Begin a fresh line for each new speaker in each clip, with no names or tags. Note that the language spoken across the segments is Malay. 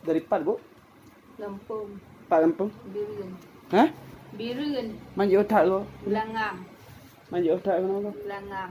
Dari Pat, Bu?
Lampung.
Pak Lampung?
Birun.
Hah?
Birun.
Manji otak lo?
Belangam.
Manji otak kenapa?
Belangam.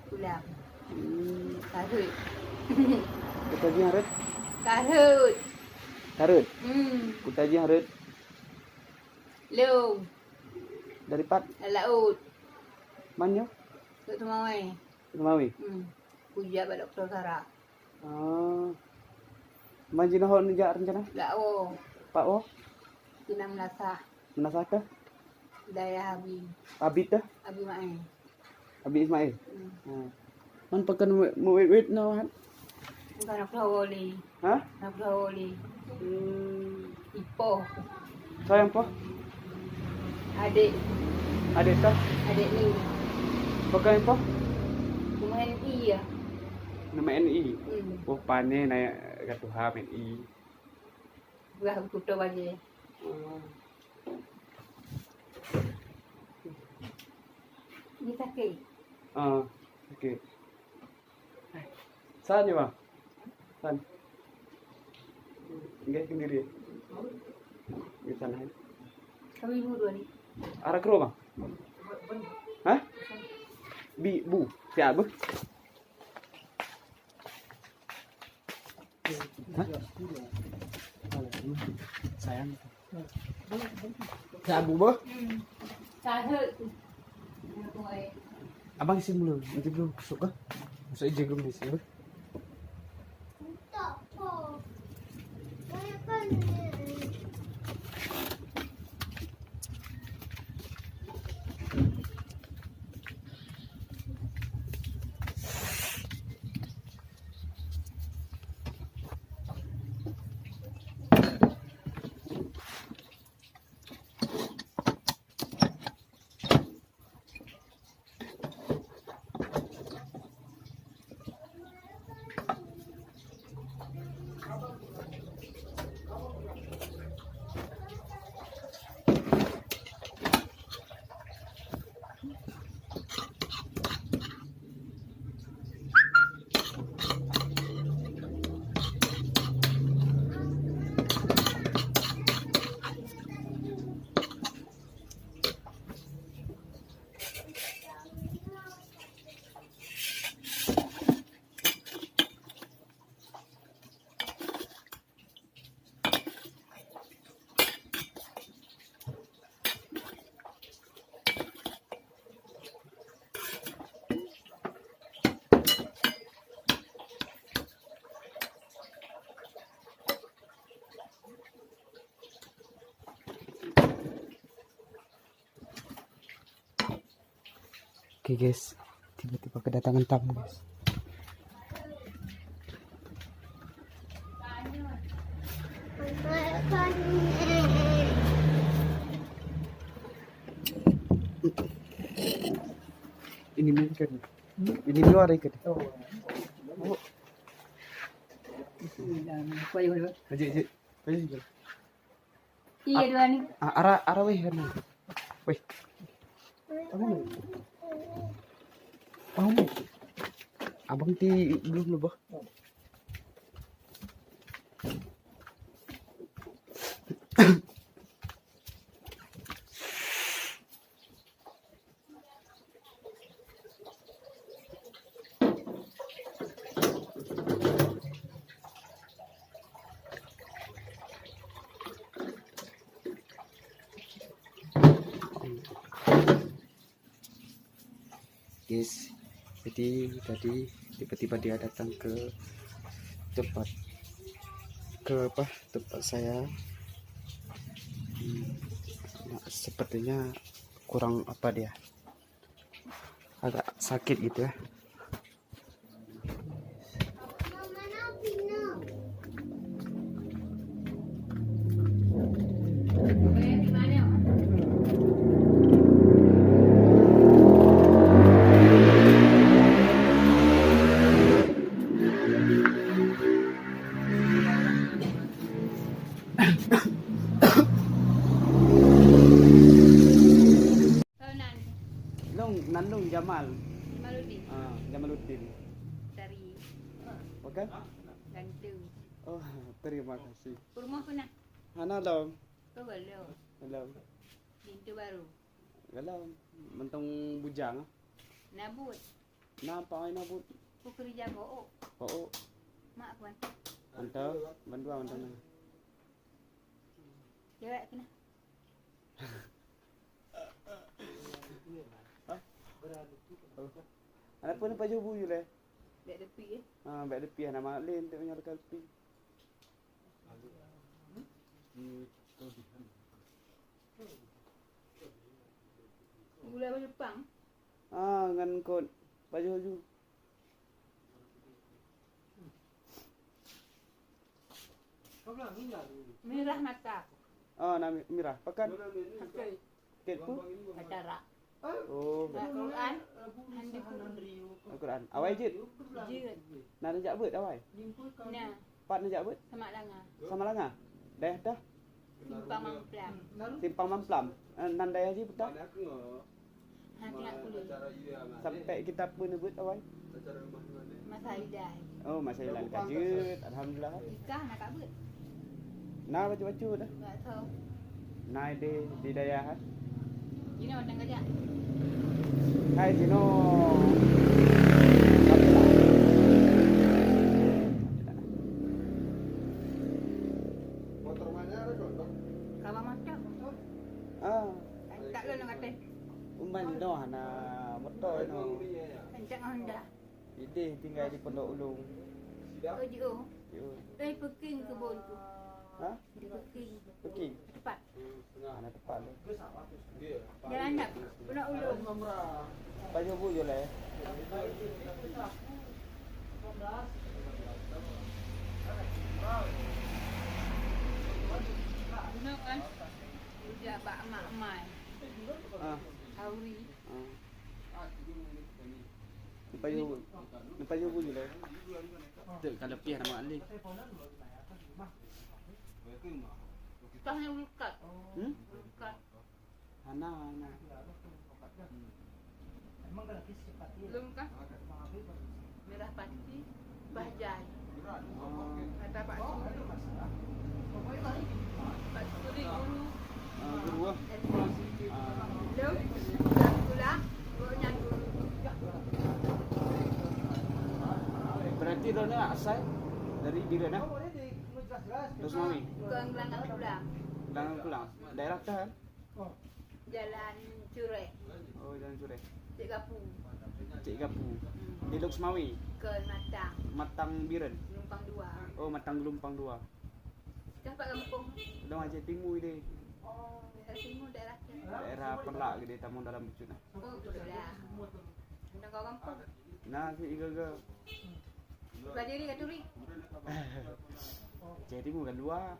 Pulang.
Hmm.
Karut.
Kutaji harut?
Karut.
Harut?
Hmm.
Kutaji harut?
Long.
Dari Pat?
Laut.
Manyo?
Tok Temawai.
Kemawi?
Puja Pak Dr. Sarah.
Oh. Manji nohon nija rencana?
Lao.
Pak Wo?
Tinam Nasah.
Menasaka?
Daya Habib.
Abid dah?
Abi Mae.
Abi Ismail? Man pakan mu wait no han?
Bukan nak Hawali.
Hah?
Nak Hawali. Ipo.
Sayang po?
Adik.
Adik tah?
Adik ni.
Pakai po?
Kumain I ya.
Nama NI? Oh, pane na katuha NI.
Gua kuto baje. Ni sakit.
Okey. Saan niyo ba? Saan? Enggak sendiri. Di sana.
Kami buru ni.
Arah kro bang? Hah? Bu, siapa? Hah? Sayang. Siapa bu?
Sahut.
Abang isi dulu, nanti belum masuk kah? Masuk aja belum di sini. Oke guys, tiba-tiba kedatangan tamu guys. Ini mungkin, ini luar ikat. Oh. Aja.
Iya dua ni.
Arah weh kan. Weh. Abang ti belum bah. Guys, jadi tadi tiba-tiba dia datang ke tempat saya. Nah, sepertinya kurang apa dia, agak sakit gitu ya. Nandung Jamaluddin.
Dari
Oke.
Gantung.
Oh, terima kasih.
Rumah pernah?
Hana dong.
Kau belum?
Belum.
Pintu baru.
Belum. Mentong bujang.
Nabut.
Napa ay nabut?
Kau kerja kau.
Oo.
Mak puan.
Mantap. Bantu na.
Cewek kena.
Ano po na pa yung buyo le?
Dek tepi eh.
Ah, baik depi nama lain tu punya lekal pi.
Gula baju pang.
Ah, ngan kot baju.
Merah mata aku.
Ah, nama Mirah. Pakan.
Okey.
Ket pu.
Acara.
Oh,
Al-Quran. Handi pun.
Al-Quran. Awai jit.
Jirat.
Nak najak bet awai.
Nah.
Pat najak bet.
Sama langa.
Sama langa. Dah.
Simpang Mamplam.
Simpang Mamplam. Nandai haji betul.
Hati nak kulit.
Sampai kita pun bet awai.
Masa hidai.
Oh, masa hilang kajut. Alhamdulillah.
Nikah nak kabut.
Nah, baca-baca dah.
Tak tahu.
Nah, di dayahan.
Ini orang kerja.
Hai Dino.
Motor mana ada contoh?
Kawan macam.
Ah,
Tak lo nak kata.
umman no hana motor no.
Kencang Honda.
Ide tinggal di Pondok Ulung.
Oh, jo.
Yo.
Peking kebun tu.
Ha?
Di Peking.
Okey.
Tepat.
Hana tepat le.
Jalan nak. Pernah ulung.
Baju bu je le.
Guna kan. Ujak bak mak mai.
Ah.
Hauri.
Ah. Baju bu je le. Tu kalau piah nama Ali.
Tahnya ulkat.
Hmm?
Ulkat.
Hana.
Belum kan? Merah pasti. Bahjai.
Oh.
Kata Pak Suri. Pak Suri guru.
Ah, guru ah. Ah.
Belum. Pulang. Gurunya guru.
Berarti Rona asal dari Dirana. Terus mami
Bukan Gelanggang pulang.
pulang. Daerah kan?
Jalan Curek.
Oh, Jalan Sure.
Cik Gapu.
Cik Gapu. Di Luxmawi,
Ke Matang.
Matang Biren.
Numpang 2.
Oh, Matang Gelumpang 2.
Dapat kampung.
Dong aja timu ide.
Oh, daerah timur daerah
Daerah Perlak gede tamu dalam bucuna.
Oh, betul lah. Undang kau kampung.
Nah, si igaga.
Belajar ni kat Turi.
Jadi bukan dua.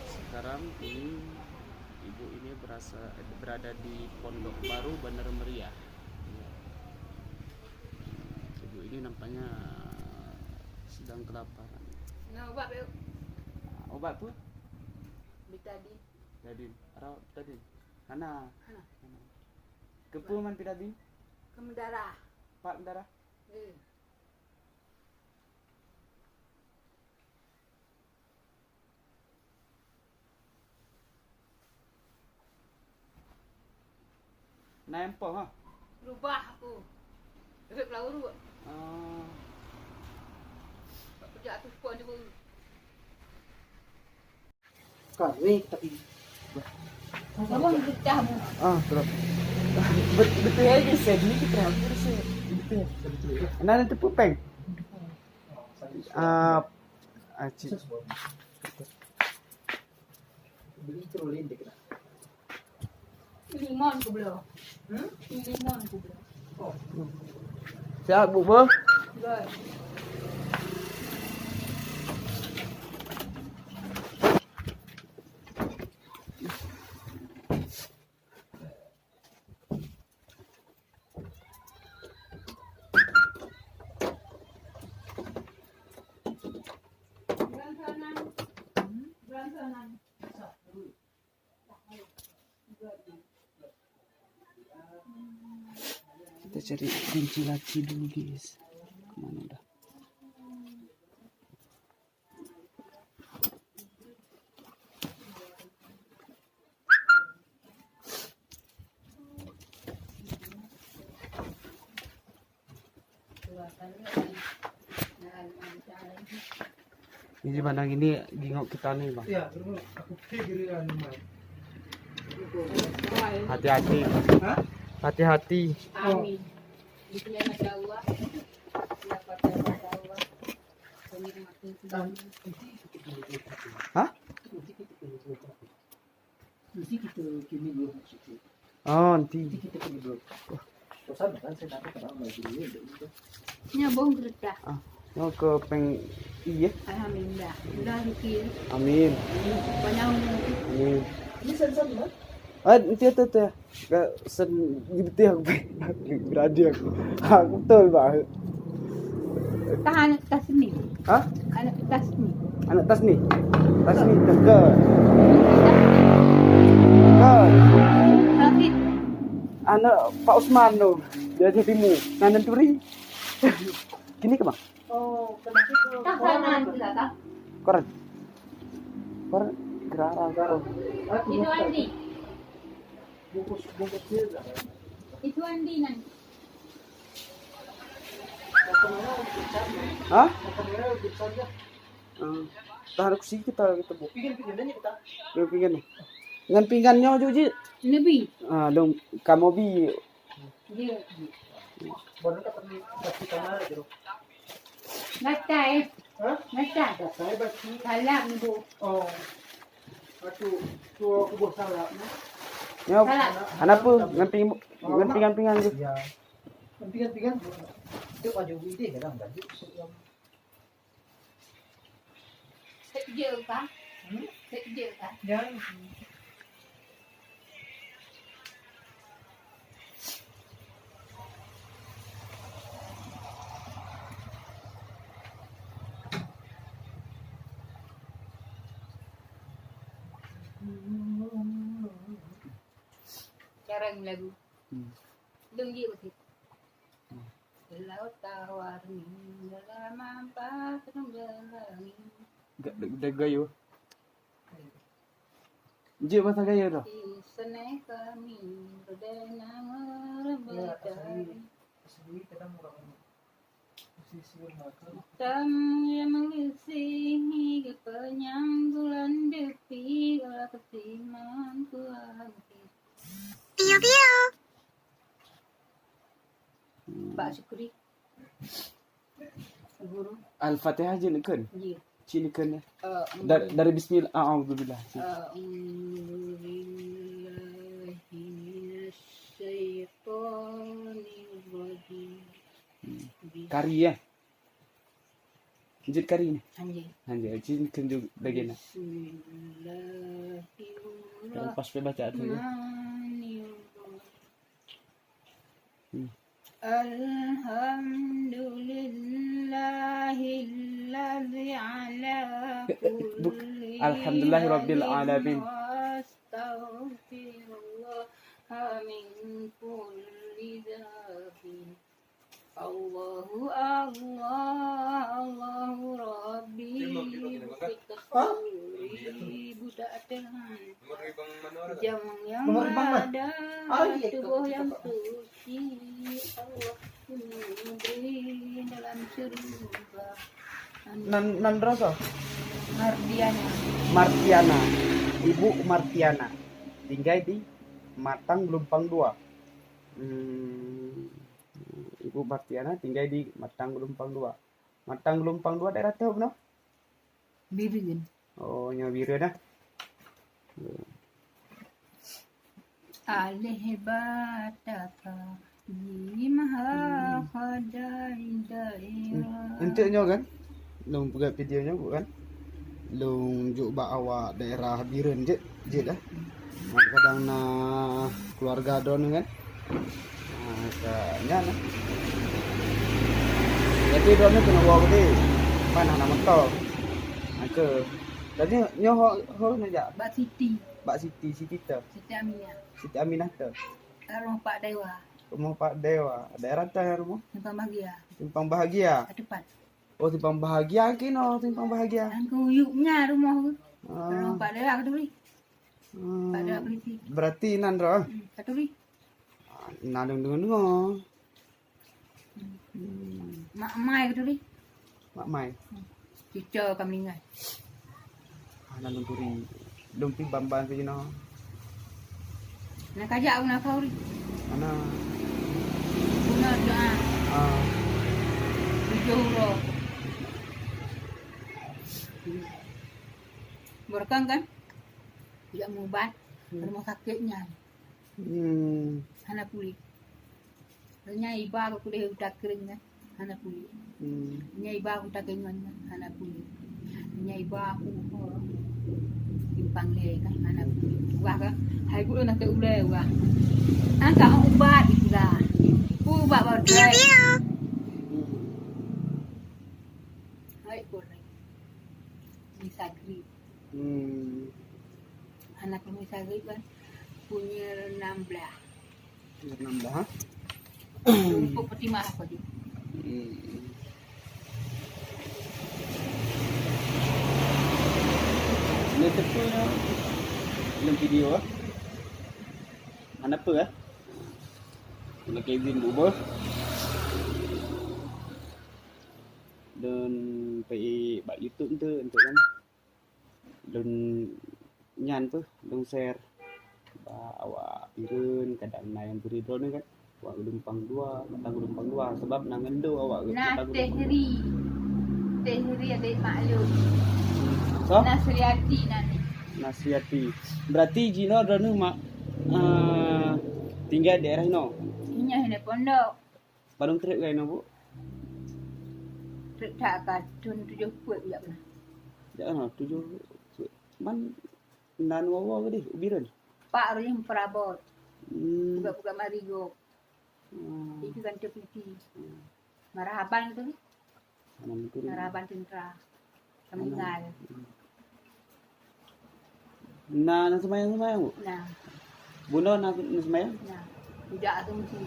Sekarang ini ibu ini berada di Pondok Baru Bandar Meriah. Ibu ini nampaknya sedang kelaparan.
Nak ubat be.
Obat pun?
Betadin.
Dadin. Arau tadi. Hana.
Hana.
Kepu man pidadin?
Kemendarah.
Pak darah.
Eh.
Nampak ha.
Rubah aku. Duduk laur tu.
Ah.
Kerja tu pun dia baru.
Kami tapi
Abang pecah mu.
ah terus. Betul aja sedih kita hampir sih. Betul. Nah nanti pupeng. Ah, acik.
Limon ku belum. Limon ku belum.
Siap bu bơ.
Rồi. Berantanan.
cari kunci laci dulu guys. Kemana dah? Ini pandang ini gingok kita nih bang.
Iya, aku pikir
Hati-hati.
Hah?
Hati-hati.
Amin. Bismillah masya Allah. Dapat daripada Allah. Penikmati sedang.
Hah?
Mesti kita kini dulu.
Oh nanti.
Kita kini dulu. Pesan kan saya dapat kalau lagi dulu.
Nyabong gerdah.
Ah, mau ke peng iya.
Alhamdulillah. Udah mikir.
Amin.
Banyak
Amin.
Ini sen-sen kan?
Ah, nanti itu ya. Gak sen gitu aku beradi aku. Aku betul banget.
tahan tas ni.
Hah?
Anak tas ni.
Anak tas nih. Tas nih dekat. Dekat.
Tapi
Anak Pak Usman tuh. Dia jadimu. Nanan turi. Gini ke bang?
Oh, kenapa
tak sana tak.
Koran. Koran gerara kok.
Itu Andi.
Bungkus dia lah.
Itu Andi nanti.
Hah?
Kamera besar ya.
Tahan aku sih kita bu.
Pingin-pinginnya kita.
Pinggan nih. Dengan pinggannya juga.
Nabi.
Ah, dong kamu bi.
Dia.
Baru dapat kasih kamera gitu.
Macai.
Hah?
Macai.
Saya basi.
Salam ni bu.
Oh. Aku buat salah.
Ya, anak pun dengan pinggan gitu.
Ya. Pinggan. Itu aja ide kadang kan.
Kerja kah? Kerja kah?
Yang
Carang lagu. Lunggi utit. Laut tawarni dalam ampas tenggelangi.
Udah gayo. Je bahasa gayo dah.
Di sana kami berdana merebutkan.
sendiri kita murah. Sisi makan.
Tam yang mengisi kepenyang bulan depi kalau ketiman kuanti. Pak Syukri. Guru.
Al-Fatihah je nak kan?
Iya.
Cini kan. Dari bismillah. A'udzubillah. Kari ya. Jid kari ni. Anjir, jid kan juga bagian. Pas baca tu.
Alhamdulillahilladzi ala kulli
Alhamdulillahirabbil alamin.
Astaghfirullah min kulli dzambin. Allahu Rabbi fitasuri budak Tuhan jangan yang ada tubuh yang suci Allah memberi dalam surga
Nan rasa? Martiana. Ibu Martiana. Tinggal di Matang Gelumpang 2. Ibu Martiana tinggal di Matang Gelumpang 2. Matang Gelumpang 2 daerah tahu no?
Birin.
Oh, Nyawira dah.
Alih bataka maha khadai daerah.
Entuknya kan? Long buat videonya bukan? Long juk bak awak daerah Biren je dah. Kadang na keluarga don kan? Kayaknya nah. Jadi drone kena bawa ke mana nama tol. Ke. Tadi nyoh aja.
Mbak Siti
Mbak Siti tu.
Aminah.
Siti Aminah tu.
Arwah Pak Dewa.
Rumah Pak Dewa. Daerah teh rumah.
Simpang bahagia.
Simpang Bahagia.
Ke depan.
Oh, Simpang Bahagia kino, Simpang Bahagia.
Yang kuyuknya rumah tu.
Ah,
Rumah Pak Dewa keduri. Pak Dewa
ah.
polisi.
Berarti nandro.
Keduri.
Nandung dengung.
Mak Mai keduri.
Mak Mai.
Cica kami meninggal.
Nandung turi. Lumpi bamban tu no.
Nak kajak aku nak kau ni.
Mana?
Guna doa.
Ah.
7 huruf. Berkang kan? Tidak mau ubat. Rumah sakitnya. Hana pulih. Hanya iba aku dah utak kering kan. Hana pulih. Hanya iba aku tak kenyan kan. Hana pulih. Hanya iba aku timpang le kan. Hana pulih. Wah kan. Hai ku nak ke ulai wah. Angka ubat itu dah. Ubat baru dah. Hai korang. Bisa grip. Anak Misa kan punya 16.
16.
Untuk peti mah apa dia?
Ini tepulnya dalam video ah. Mana apa ah? Ini Kevin bubur. Dan pergi buat YouTube tu untuk kan. Dan nyan tu, dong share. Awak pirun kadang naik beri drone kan. Awak gelumpang dua, matang gelumpang dua sebab nang endo awak
Nah, Tehri ada maklum.
So,
Nasriati nani.
Nasiati. Berarti Jino drone mak tinggal daerah no.
Inya hene pondok.
Padang trip kan no, Bu?
Trek tak kadun 7 kuat ya benar.
Jangan 7 man nan wawa ke deh, ubiran.
Pak yang perabot. Buka-buka marigo. Itu kan tepiti. Marahaban itu ni. Marahaban Tintra. Kamingal.
Nah, semayang Bu.
Nah,
Bunda nak semayang?
nah. Tidak tu mesti.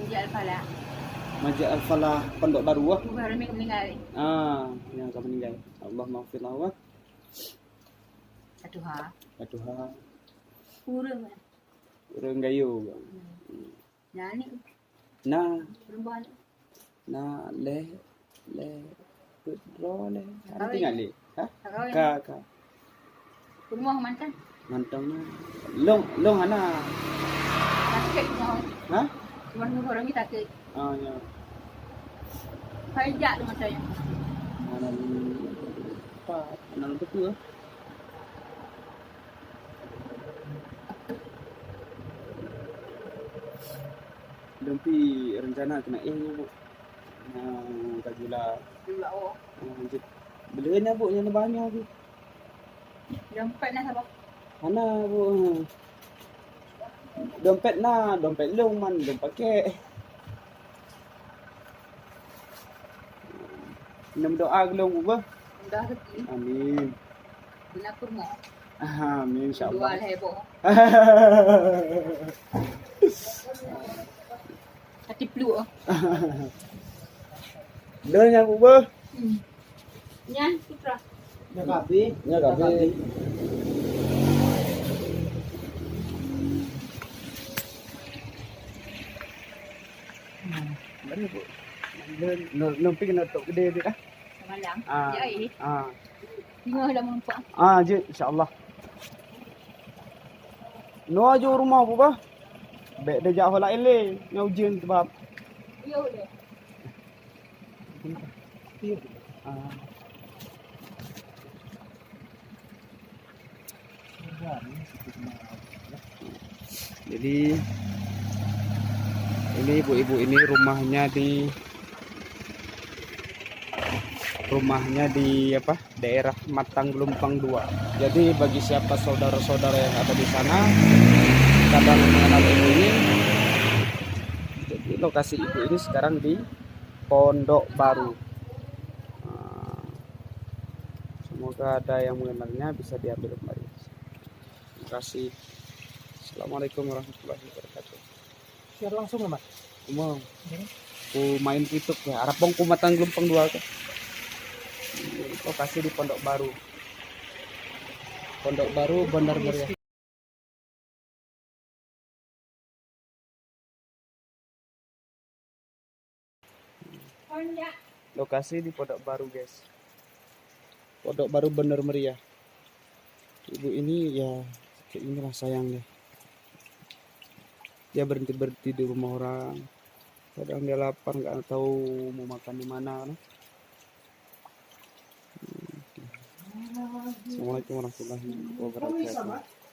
Mesti Al-Falah.
Majid Al-Falah Pondok Baru ah.
Baru ni meninggal.
Yang akan meninggal. Allah maafkan Allah.
Satu ha.
Tuhan.
Kurang kan.
Orang gayo.
Nah ni
Nah,
perempuan.
nah le pedro le. Ada tinggal le. Ha?
Kau
Ka.
rumah mantan.
Mantang na. Long ana.
Sakit mau.
Ha?
Cuma orang kita sakit.
Ya.
Pajak tu macamnya.
Ana apa? Ana betul. Dompi rencana kena Bu. Kajula.
Dua oh.
Lanjut. Belinya Bu yang banyak tu.
Dompet nak apa?
Mana Bu? Dompet long man belum pakai. Nam doa gelong Bu.
Dah rezeki.
Amin.
Bila kurma.
Amin
Dua
insyaallah.
heboh. Hati peluk.
Lenya Bu.
Nya, Putra.
Ya kapi. Mana Bu? Nampi kena tok gede dia dah.
Malam.
Ah.
Ya ini.
Ah.
Tengok dah nampak.
Je insyaallah. No aja rumah Bu bah. Bek dah jauh lain le. Ngau ujian sebab.
Ya udah.
Jadi ini ibu-ibu ini rumahnya di apa? Daerah Matang Gelumpang 2. Jadi bagi siapa saudara-saudara yang ada di sana kadang mengenal ibu ini. Jadi lokasi ibu ini sekarang di Pondok Baru. Semoga ada yang mengenalnya bisa diambil kembali. Terima kasih. Assalamualaikum warahmatullahi wabarakatuh.
Share langsung lah, Mas.
Mau ku main TikTok ya. Arapong ku matang gelompang dua ke. Lokasi di Pondok Baru. Pondok Baru Bandar Meriah. Lokasi di Pondok Baru, guys. Pondok Baru Bandar Meriah. Ibu ini ya kayak inilah sayang deh. Dia berhenti di rumah orang. Kadang dia lapar nggak tahu mau makan di mana. No? Assalamualaikum warahmatullahi wabarakatuh.